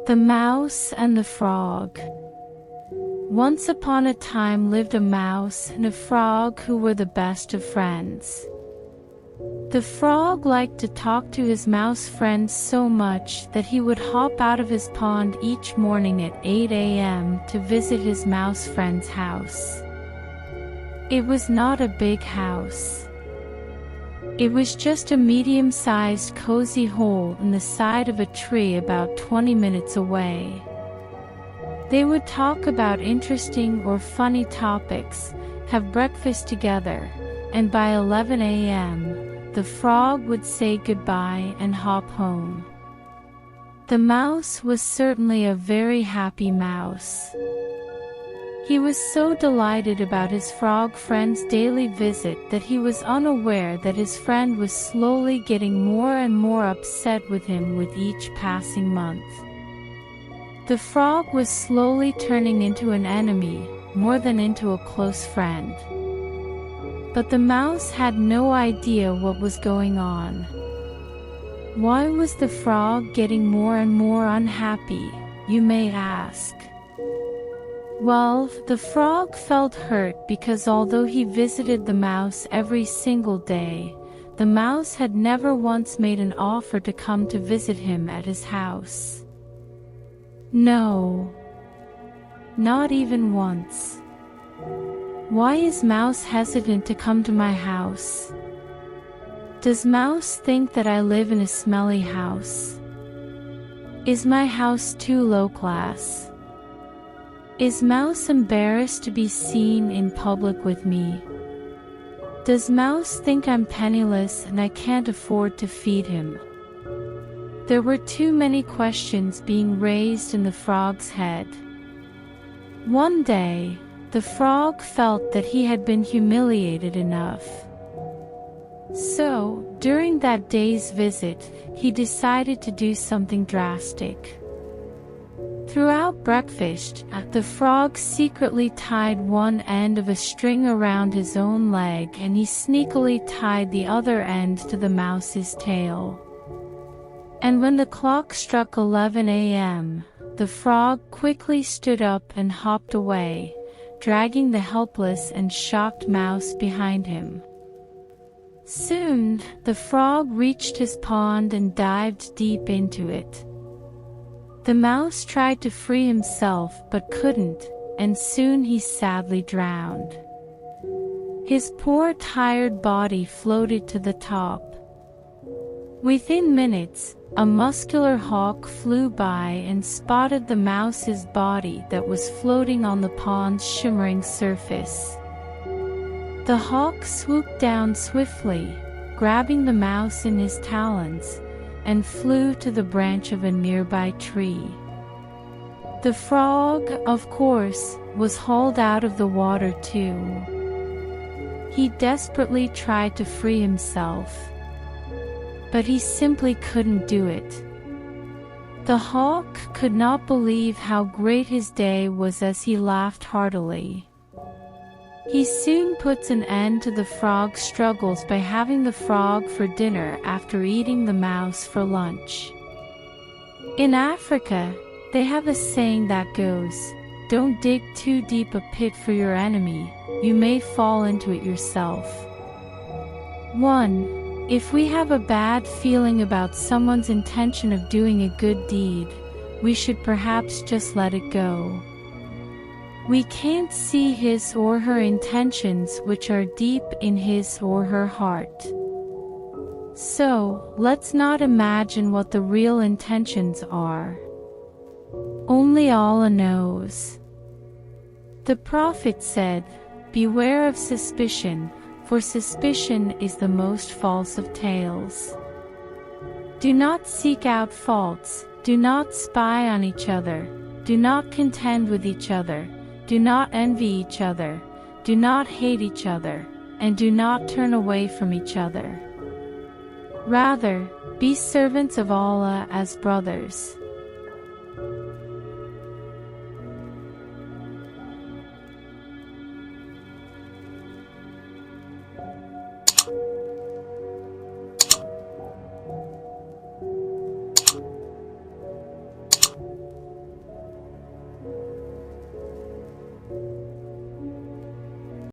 The Mouse and the Frog. Once upon a time lived a mouse and a frog who were the best of friends. The frog liked to talk to his mouse friends so much that he would hop out of his pond each morning at 8 a.m. to visit his mouse friend's house. It was not a big house. It was just a medium-sized cozy hole in the side of a tree about 20 minutes away. They would talk about interesting or funny topics, have breakfast together, and by 11 a.m., the frog would say goodbye and hop home. The mouse was certainly a very happy mouse. He was so delighted about his frog friend's daily visit that he was unaware that his friend was slowly getting more and more upset with him with each passing month. The frog was slowly turning into an enemy, more than into a close friend. But the mouse had no idea what was going on. Why was the frog getting more and more unhappy, you may ask? Well, the frog felt hurt because although he visited the mouse every single day, the mouse had never once made an offer to come to visit him at his house. No, not even once. Why is Mouse hesitant to come to my house? Does Mouse think that I live in a smelly house? Is my house too low class? Is Mouse embarrassed to be seen in public with me? Does Mouse think I'm penniless and I can't afford to feed him? There were too many questions being raised in the frog's head. One day, the frog felt that he had been humiliated enough. So, during that day's visit, he decided to do something drastic. Throughout breakfast, the frog secretly tied one end of a string around his own leg and he sneakily tied the other end to the mouse's tail. And when the clock struck 11 a.m., the frog quickly stood up and hopped away, dragging the helpless and shocked mouse behind him. Soon, the frog reached his pond and dived deep into it. The mouse tried to free himself but couldn't, and soon he sadly drowned. His poor tired body floated to the top. Within minutes, a muscular hawk flew by and spotted the mouse's body that was floating on the pond's shimmering surface. The hawk swooped down swiftly, grabbing the mouse in his talons, and flew to the branch of a nearby tree. The frog, of course, was hauled out of the water too. He desperately tried to free himself, but he simply couldn't do it. The hawk could not believe how great his day was as he laughed heartily. He soon puts an end to the frog's struggles by having the frog for dinner after eating the mouse for lunch. In Africa, they have a saying that goes, "Don't dig too deep a pit for your enemy, you may fall into it yourself." 1. If we have a bad feeling about someone's intention of doing a good deed, we should perhaps just let it go. We can't see his or her intentions, which are deep in his or her heart. So, let's not imagine what the real intentions are. Only Allah knows. The Prophet said, "Beware of suspicion, for suspicion is the most false of tales." Do not seek out faults, do not spy on each other, do not contend with each other, do not envy each other, do not hate each other, and do not turn away from each other. Rather, be servants of Allah as brothers.